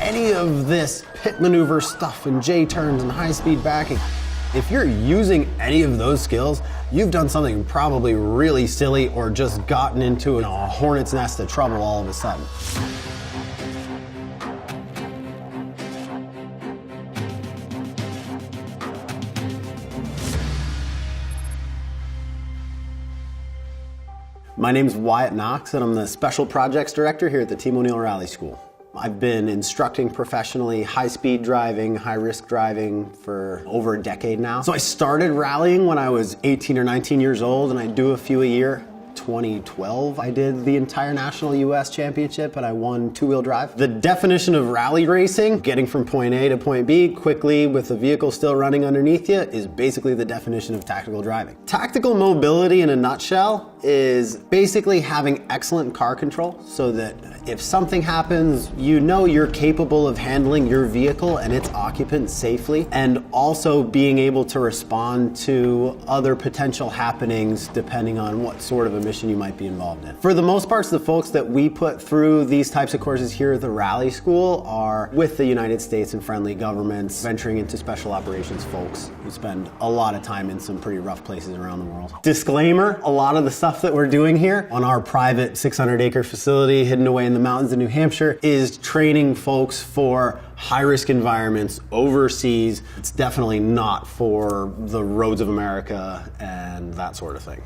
any of this pit maneuver stuff and J-turns and high-speed backing, if you're using any of those skills, you've done something probably really silly or just gotten into a hornet's nest of trouble all of a sudden. My name's Wyatt Knox, and I'm the Special Projects Director here at the Team O'Neill Rally School. I've been instructing professionally high-speed driving, high-risk driving for over a decade now. So I started rallying when I was 18 or 19 years old, and I do a few a year. 2012, I did the entire national US championship and I won two-wheel drive. The definition of rally racing, getting from point A to point B quickly with the vehicle still running underneath you, is basically the definition of tactical driving. Tactical mobility in a nutshell is basically having excellent car control so that if something happens, you know you're capable of handling your vehicle and its occupants safely, and also being able to respond to other potential happenings depending on what sort of a mission you might be involved in. For the most part, the folks that we put through these types of courses here at the Rally School are with the United States and friendly governments, venturing into special operations folks who spend a lot of time in some pretty rough places around the world. Disclaimer, a lot of the stuff that we're doing here on our private 600-acre facility hidden away in the mountains of New Hampshire is training folks for high-risk environments overseas. It's definitely not for the roads of America and that sort of thing.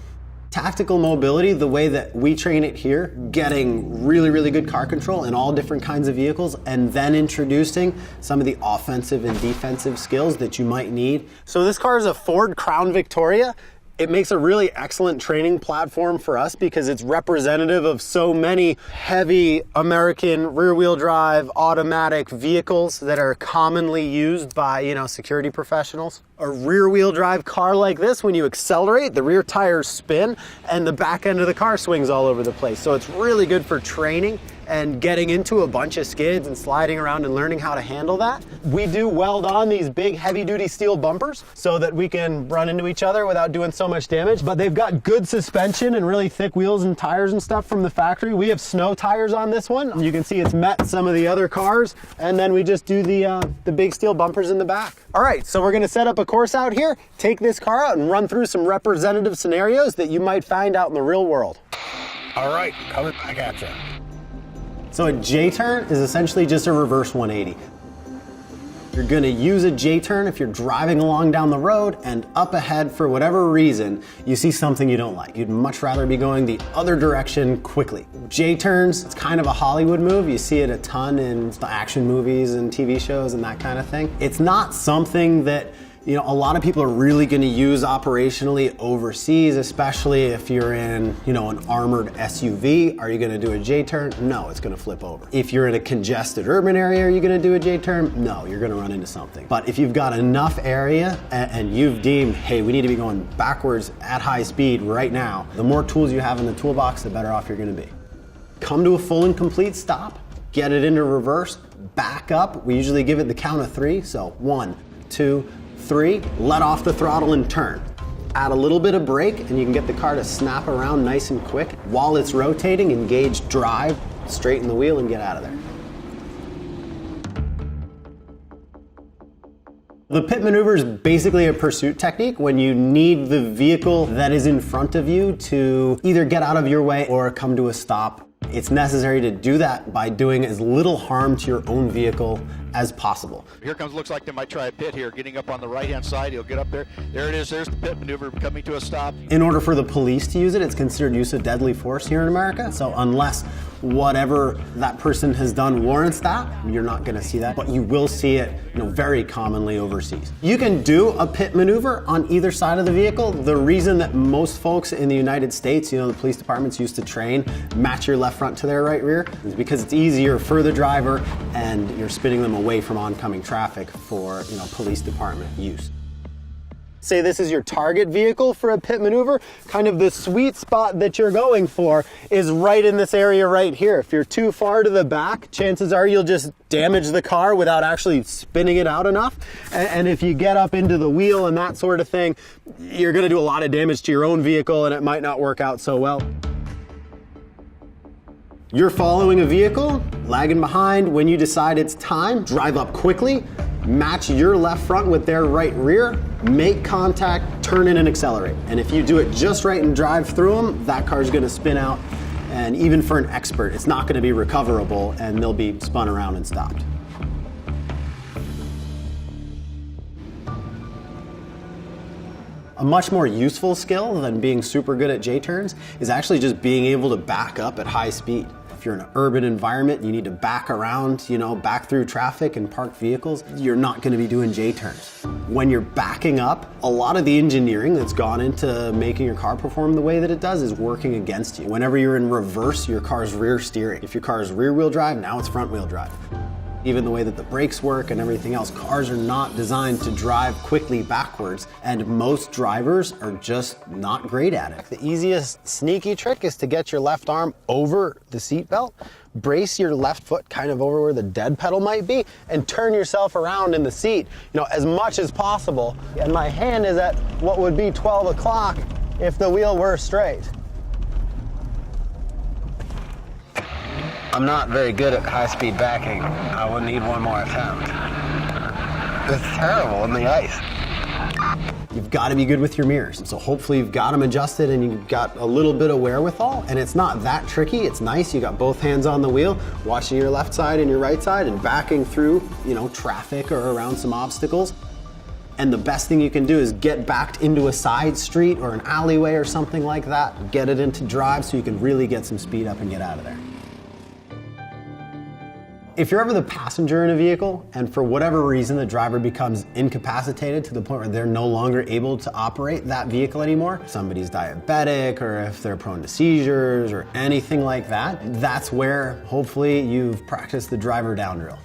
Tactical mobility, the way that we train it here, getting really, really good car control in all different kinds of vehicles, and then introducing some of the offensive and defensive skills that you might need. So this car is a Ford Crown Victoria. It makes a really excellent training platform for us because it's representative of so many heavy American rear-wheel drive automatic vehicles that are commonly used by, security professionals. A rear-wheel drive car like this, when you accelerate, the rear tires spin and the back end of the car swings all over the place. So it's really good for training and getting into a bunch of skids and sliding around and learning how to handle that. We do weld on these big heavy-duty steel bumpers so that we can run into each other without doing so much damage, but they've got good suspension and really thick wheels and tires and stuff from the factory. We have snow tires on this one. You can see it's met some of the other cars, and then we just do the big steel bumpers in the back. All right, so we're gonna set up a course out here, take this car out and run through some representative scenarios that you might find out in the real world. All right, coming back at you. So a J-turn is essentially just a reverse 180. You're gonna use a J-turn if you're driving along down the road and up ahead, for whatever reason, you see something you don't like. You'd much rather be going the other direction quickly. J-turns, it's kind of a Hollywood move. You see it a ton in the action movies and TV shows and that kind of thing. It's not something that a lot of people are really going to use operationally overseas, especially if you're in, an armored SUV. Are you going to do a J-turn? No, it's going to flip over. If you're in a congested urban area, are you going to do a J-turn? No, you're going to run into something. But if you've got enough area and you've deemed, hey, we need to be going backwards at high speed right now, the more tools you have in the toolbox, the better off you're going to be. Come to a full and complete stop, get it into reverse, back up. We usually give it the count of 3. So 1, 2, 3, let off the throttle and turn. Add a little bit of brake and you can get the car to snap around nice and quick. While it's rotating, engage drive, straighten the wheel and get out of there. The pit maneuver is basically a pursuit technique when you need the vehicle that is in front of you to either get out of your way or come to a stop. It's necessary to do that by doing as little harm to your own vehicle as possible. Here comes, looks like they might try a pit here, getting up on the right-hand side. He'll get up there. There it is, there's the pit maneuver coming to a stop. In order for the police to use it, it's considered use of deadly force here in America. So unless whatever that person has done warrants that, you're not gonna see that, but you will see it, very commonly overseas. You can do a pit maneuver on either side of the vehicle. The reason that most folks in the United States, the police departments used to train, match your left front to their right rear, is because it's easier for the driver and you're spinning them away from oncoming traffic for, police department use. Say this is your target vehicle for a pit maneuver, kind of the sweet spot that you're going for is right in this area right here. If you're too far to the back, chances are you'll just damage the car without actually spinning it out enough. And if you get up into the wheel and that sort of thing, you're gonna do a lot of damage to your own vehicle and it might not work out so well. You're following a vehicle, lagging behind. When you decide it's time, drive up quickly, match your left front with their right rear, make contact, turn in and accelerate. And if you do it just right and drive through them, that car's gonna spin out. And even for an expert, it's not gonna be recoverable and they'll be spun around and stopped. A much more useful skill than being super good at J-turns is actually just being able to back up at high speed. If you're in an urban environment and you need to back around, back through traffic and parked vehicles, you're not gonna be doing J-turns. When you're backing up, a lot of the engineering that's gone into making your car perform the way that it does is working against you. Whenever you're in reverse, your car's rear steering. If your car is rear wheel drive, now it's front wheel drive. Even the way that the brakes work and everything else, cars are not designed to drive quickly backwards, and most drivers are just not great at it. The easiest sneaky trick is to get your left arm over the seat belt, brace your left foot kind of over where the dead pedal might be, and turn yourself around in the seat, as much as possible. And my hand is at what would be 12 o'clock if the wheel were straight. I'm not very good at high-speed backing. I would need one more attempt. It's terrible in the ice. You've got to be good with your mirrors. So hopefully you've got them adjusted and you've got a little bit of wherewithal, and it's not that tricky. It's nice. You got both hands on the wheel, watching your left side and your right side and backing through, traffic or around some obstacles. And the best thing you can do is get backed into a side street or an alleyway or something like that. Get it into drive so you can really get some speed up and get out of there. If you're ever the passenger in a vehicle and for whatever reason the driver becomes incapacitated to the point where they're no longer able to operate that vehicle anymore, somebody's diabetic or if they're prone to seizures or anything like that, that's where hopefully you've practiced the driver down drill.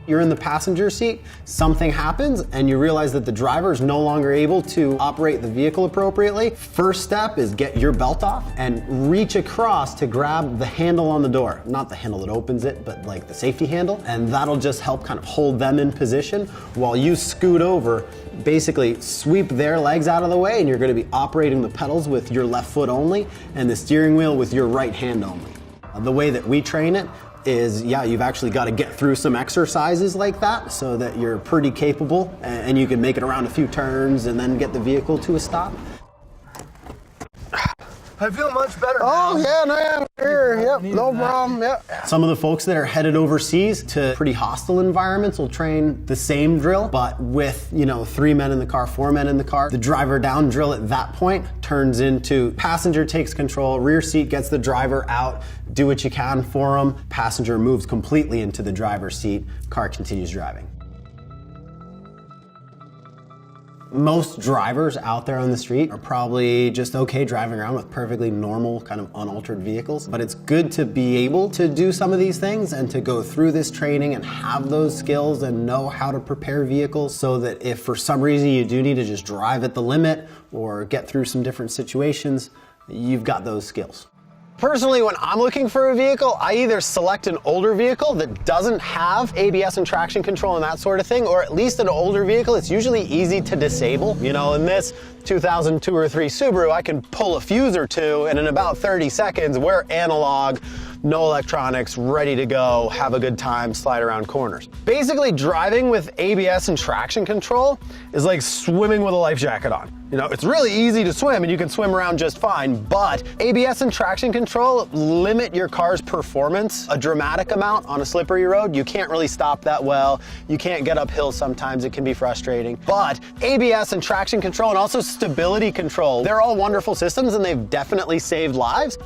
You're in the passenger seat, something happens, and you realize that the driver is no longer able to operate the vehicle appropriately. First step is get your belt off and reach across to grab the handle on the door. Not the handle that opens it, but like the safety handle. And that'll just help kind of hold them in position while you scoot over, basically sweep their legs out of the way, and you're gonna be operating the pedals with your left foot only and the steering wheel with your right hand only. The way that we train it is, you've actually got to get through some exercises like that so that you're pretty capable and you can make it around a few turns and then get the vehicle to a stop. I feel much better now. Oh, yeah, no, here, yep, no problem, yep. Some of the folks that are headed overseas to pretty hostile environments will train the same drill, but with, 3 men in the car, 4 men in the car. The driver down drill at that point turns into passenger takes control, rear seat gets the driver out, do what you can for them, passenger moves completely into the driver's seat, car continues driving. Most drivers out there on the street are probably just okay driving around with perfectly normal, kind of unaltered vehicles. But it's good to be able to do some of these things and to go through this training and have those skills and know how to prepare vehicles so that if for some reason you do need to just drive at the limit or get through some different situations, you've got those skills. Personally, when I'm looking for a vehicle, I either select an older vehicle that doesn't have ABS and traction control and that sort of thing, or at least an older vehicle. It's usually easy to disable. In this 2002 or 3 Subaru, I can pull a fuse or two, and in about 30 seconds, we're analog, no electronics, ready to go, have a good time, slide around corners. Basically, driving with ABS and traction control is like swimming with a life jacket on. It's really easy to swim and you can swim around just fine, but ABS and traction control limit your car's performance a dramatic amount on a slippery road. You can't really stop that well. You can't get uphill sometimes. It can be frustrating. But ABS and traction control and also stability control, they're all wonderful systems and they've definitely saved lives.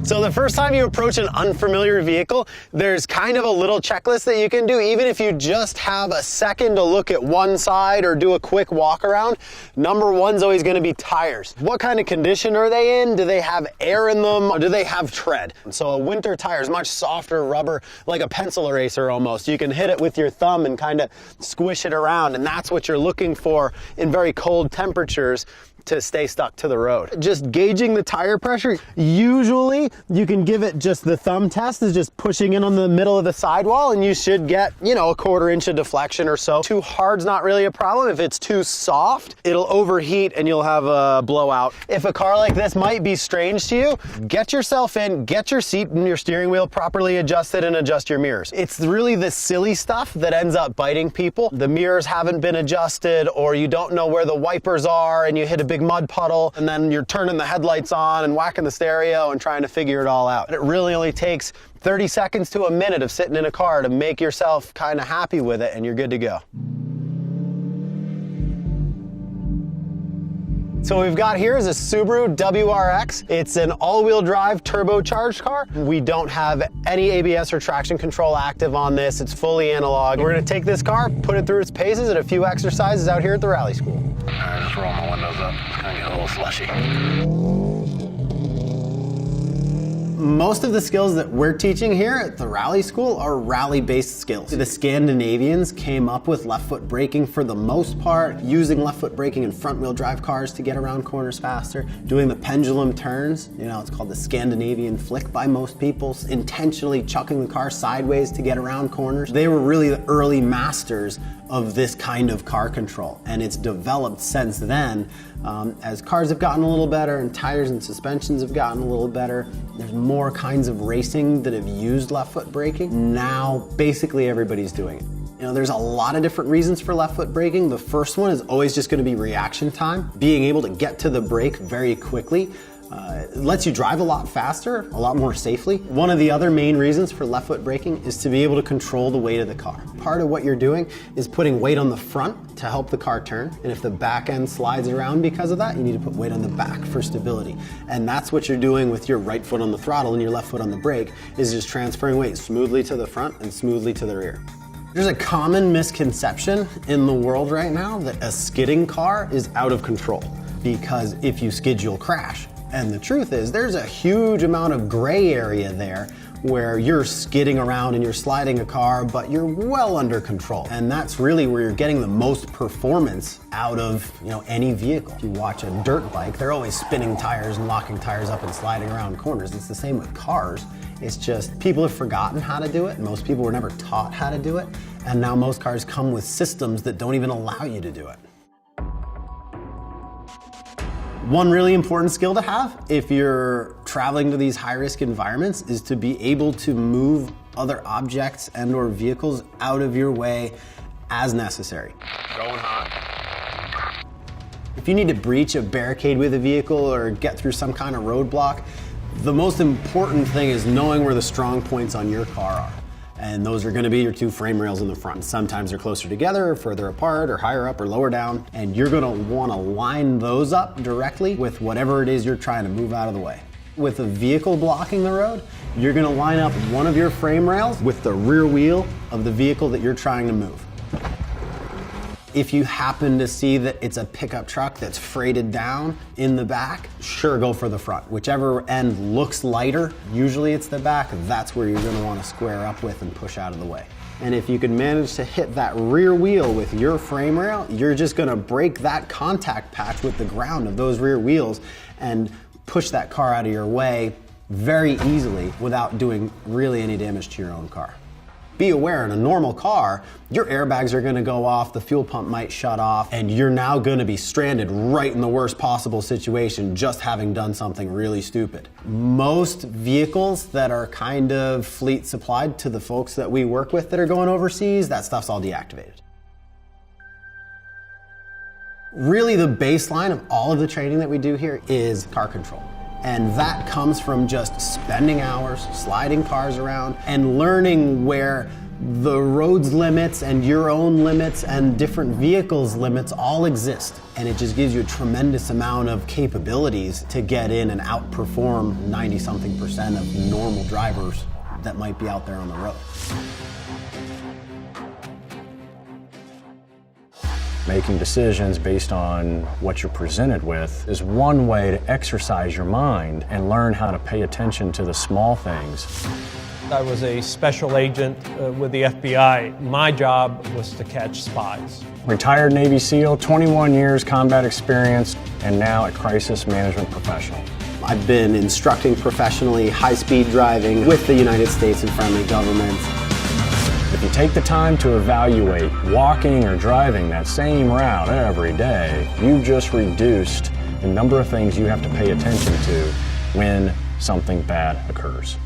So the first time you approach an unfamiliar vehicle, there's kind of a little checklist that you can do, even if you just have a second to look at one side or do a quick walk around. Number one's always gonna be tires. What kind of condition are they in? Do they have air in them? Or do they have tread? So a winter tire is much softer rubber, like a pencil eraser almost. You can hit it with your thumb and kind of squish it around, and that's what you're looking for in very cold temperatures to stay stuck to the road. Just gauging the tire pressure, usually you can give it just the thumb test is just pushing in on the middle of the sidewall and you should get, you know, a 1/4 inch of deflection or so. Too hard's not really a problem. If it's too soft, it'll overheat and you'll have a blowout. If a car like this might be strange to you, get yourself in, get your seat and your steering wheel properly adjusted and adjust your mirrors. It's really the silly stuff that ends up biting people. The mirrors haven't been adjusted, or you don't know where the wipers are and you hit a big mud puddle and then you're turning the headlights on and whacking the stereo and trying to figure it all out. It really only takes 30 seconds to a minute of sitting in a car to make yourself kind of happy with it and you're good to go. So what we've got here is a Subaru WRX. It's an all-wheel drive turbocharged car. We don't have any ABS or traction control active on this. It's fully analog. We're gonna take this car, put it through its paces and a few exercises out here at the rally school. All right, just roll my windows up. It's gonna get a little slushy. Most of the skills that we're teaching here at the rally school are rally-based skills. The Scandinavians came up with left foot braking for the most part, using left foot braking in front wheel drive cars to get around corners faster, doing the pendulum turns, you know, it's called the Scandinavian flick by most people, intentionally chucking the car sideways to get around corners. They were really the early masters of this kind of car control, and it's developed since then. As cars have gotten a little better and tires and suspensions have gotten a little better, there's more kinds of racing that have used left foot braking. Now, basically everybody's doing it. You know, there's a lot of different reasons for left foot braking. The first one is always just going to be reaction time, being able to get to the brake very quickly. It lets you drive a lot faster, a lot more safely. One of the other main reasons for left foot braking is to be able to control the weight of the car. Part of what you're doing is putting weight on the front to help the car turn, and if the back end slides around because of that, you need to put weight on the back for stability. And that's what you're doing with your right foot on the throttle and your left foot on the brake, is just transferring weight smoothly to the front and smoothly to the rear. There's a common misconception in the world right now that a skidding car is out of control, because if you skid, you'll crash. And the truth is, there's a huge amount of gray area there where you're skidding around and you're sliding a car, but you're well under control. And that's really where you're getting the most performance out of, you know, any vehicle. If you watch a dirt bike, they're always spinning tires and locking tires up and sliding around corners. It's the same with cars. It's just people have forgotten how to do it. Most people were never taught how to do it. And now most cars come with systems that don't even allow you to do it. One really important skill to have if you're traveling to these high-risk environments is to be able to move other objects and or vehicles out of your way as necessary. Going hot. If you need to breach a barricade with a vehicle or get through some kind of roadblock, the most important thing is knowing where the strong points on your car are. And those are going to be your two frame rails in the front. Sometimes they're closer together, or further apart, or higher up or lower down. And you're going to want to line those up directly with whatever it is you're trying to move out of the way. With a vehicle blocking the road, you're going to line up one of your frame rails with the rear wheel of the vehicle that you're trying to move. If you happen to see that it's a pickup truck that's freighted down in the back, sure, go for the front. Whichever end looks lighter, usually it's the back, that's where you're gonna wanna square up with and push out of the way. And if you can manage to hit that rear wheel with your frame rail, you're just gonna break that contact patch with the ground of those rear wheels and push that car out of your way very easily without doing really any damage to your own car. Be aware, in a normal car, your airbags are gonna go off, the fuel pump might shut off, and you're now gonna be stranded right in the worst possible situation just having done something really stupid. Most vehicles that are kind of fleet supplied to the folks that we work with that are going overseas, that stuff's all deactivated. Really, the baseline of all of the training that we do here is car control. And that comes from just spending hours sliding cars around and learning where the road's limits and your own limits and different vehicles' limits all exist. And it just gives you a tremendous amount of capabilities to get in and outperform 90-something% of normal drivers that might be out there on the road. Making decisions based on what you're presented with is one way to exercise your mind and learn how to pay attention to the small things. I was a special agent with the FBI. My job was to catch spies. Retired Navy SEAL, 21 years combat experience, and now a crisis management professional. I've been instructing professionally high-speed driving with the United States and friendly governments. If you take the time to evaluate walking or driving that same route every day, you've just reduced the number of things you have to pay attention to when something bad occurs.